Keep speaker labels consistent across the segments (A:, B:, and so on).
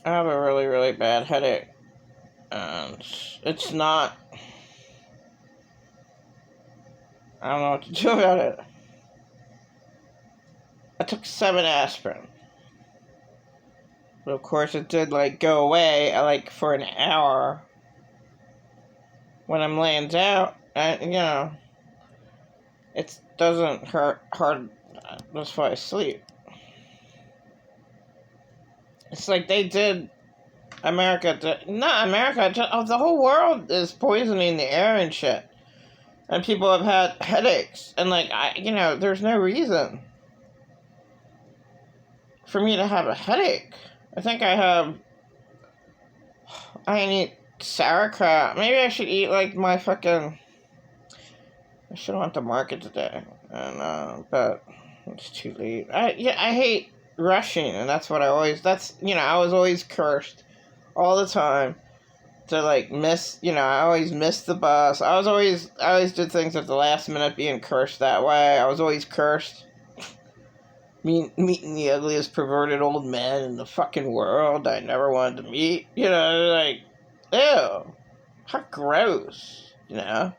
A: I have a really, really bad headache. And it's not... I don't know what to do about it. I took 7 aspirin. But of course it did, go away, for an hour. When I'm laying down, it doesn't hurt hard. That's why I sleep. It's like they did... Not America, the whole world is poisoning the air and shit. And people have had headaches. And, there's no reason for me to have a headache. I think I need sauerkraut. Maybe I should eat, my fucking... I should have went to market today. And, but it's too late. I hate rushing, and that's what I was always cursed all the time to, miss, I always missed the bus. I always did things at the last minute, being cursed that way. I was always cursed. Meeting the ugliest perverted old man in the fucking world I never wanted to meet. Ew. How gross, And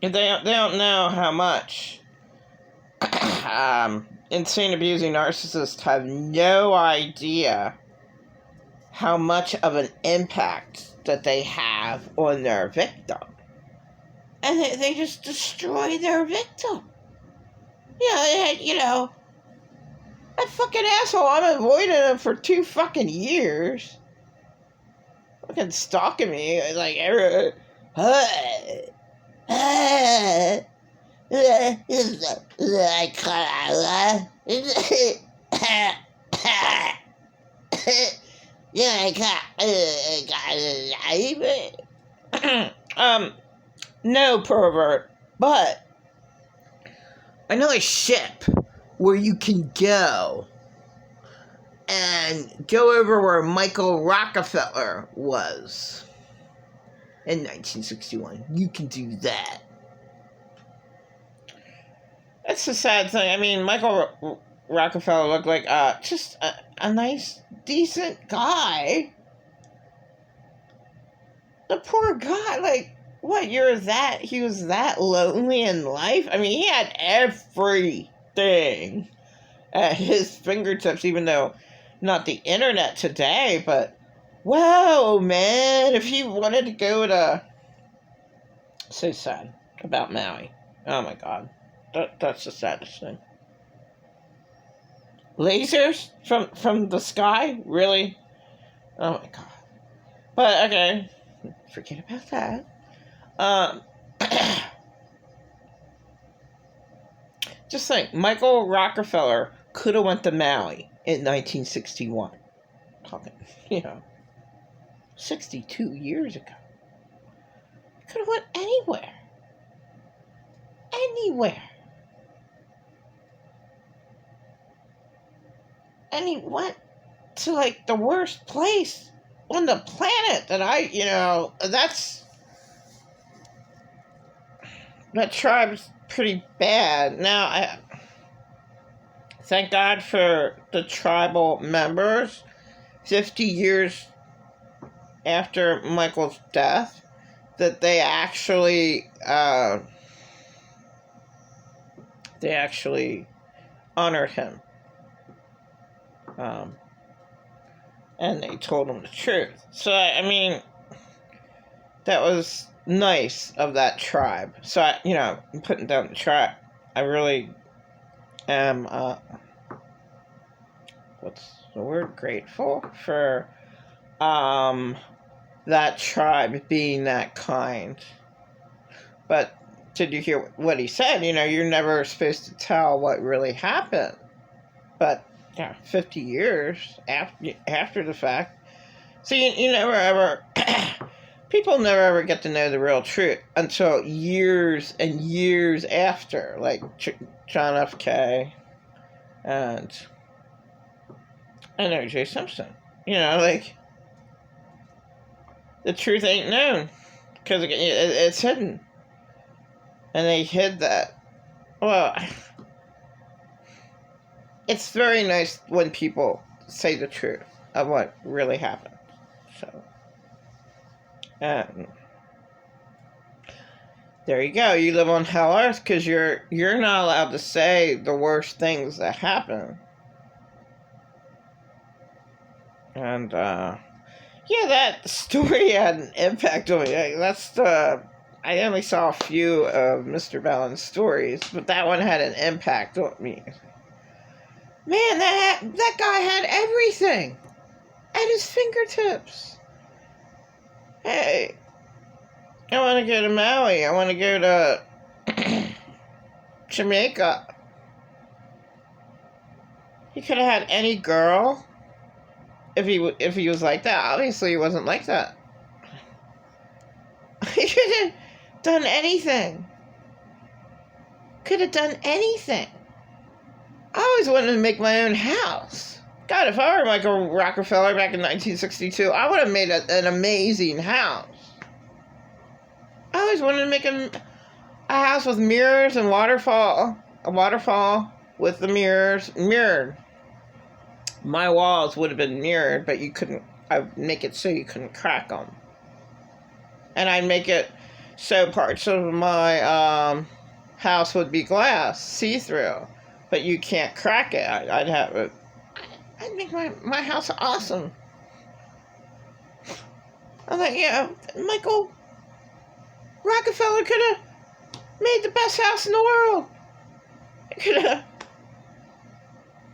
A: they don't know how much insane abusing narcissists have no idea how much of an impact that they have on their victim. And they just destroy their victim. That fucking asshole, I'm avoiding him for 2 fucking years. Fucking stalking me, no, pervert, but I know a ship where you can go and go over where Michael Rockefeller was in 1961. You can do that. That's the sad thing. I mean, Michael Rockefeller looked like just a nice, decent guy. The poor guy, what year is that? He was that lonely in life? I mean, he had everything at his fingertips, even though not the internet today, but wow, man, if he wanted to go to... So sad about Maui. Oh my god. That's the saddest thing. Lasers from the sky? Really? Oh my god. But, okay. Forget about that. Just think, Michael Rockefeller could have went to Maui in 1961. Talking, 62 years ago. Could have went anywhere. Anywhere. And he went to, the worst place on the planet that that tribe's pretty bad. Now, thank God for the tribal members. 50 years after Michael's death, that they actually honored him. And they told him the truth. So, I mean, that was nice of that tribe. So, I'm putting down the tribe. I really am, what's the word? Grateful for, that tribe being that kind. But did you hear what he said? You're never supposed to tell what really happened. But, 50 years after the fact. So you never ever... people never ever get to know the real truth until years and years after. Like John F. K. and O.J. Simpson. The truth ain't known. Because it's hidden. And they hid that. Well... it's very nice when people say the truth of what really happened. So, there you go. You live on Hell Earth because you're not allowed to say the worst things that happen. And yeah, that story had an impact on me. I only saw a few of Mr. Ballin's stories, but that one had an impact on me. Man, that guy had everything at his fingertips. Hey, I want to go to Maui. I want to go to Jamaica. He could have had any girl if he was like that. Obviously, he wasn't like that. He could have done anything. Could have done anything. I always wanted to make my own house. God, if I were Michael Rockefeller back in 1962, I would have made an amazing house. I always wanted to make a house with mirrors and waterfall. A waterfall with the mirrors mirrored. My walls would have been mirrored, but I'd make it so you couldn't crack them. And I'd make it so parts of my house would be glass, see-through. But you can't crack it. I'd make my house awesome. I'm like, yeah, Michael Rockefeller could have made the best house in the world. He could have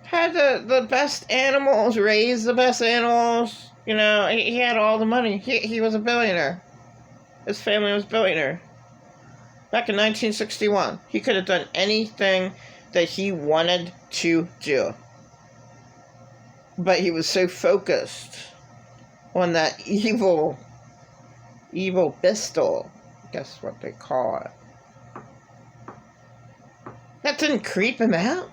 A: had the best animals, raised the best animals. You know, he had all the money. He was a billionaire. His family was billionaire. Back in 1961, he could have done anything that he wanted to do. But he was so focused on that evil pistol, I guess what they call it. That didn't creep him out.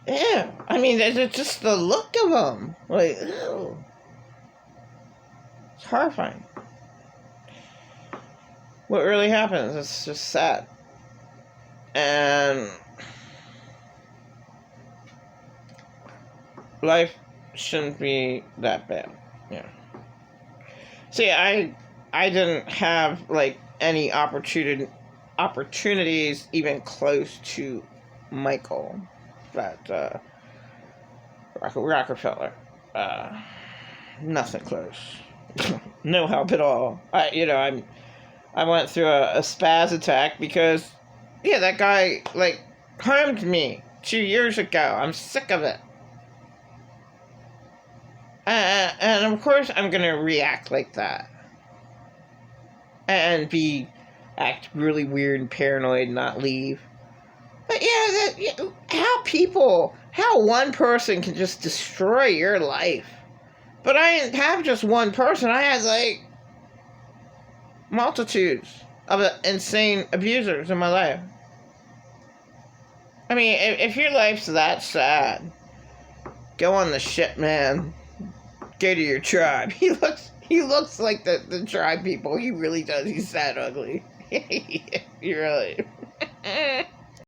A: Yeah, I mean, it's just the look of him. Like, ew. It's horrifying. What really happens, it's just sad. And life shouldn't be that bad. Yeah. See, I didn't have like any opportunities even close to Michael, but Rockefeller, nothing close. No help at all. I went through a spaz attack because, yeah, that guy, like, harmed me 2 years ago. I'm sick of it. And of course I'm going to react like that. And act really weird and paranoid and not leave. But yeah, how one person can just destroy your life. But I didn't have just one person. I had, like, multitudes of insane abusers in my life. I mean, if your life's that sad, go on the shit, man. Go to your tribe. He looks like the tribe people. He really does. He's that ugly. He really.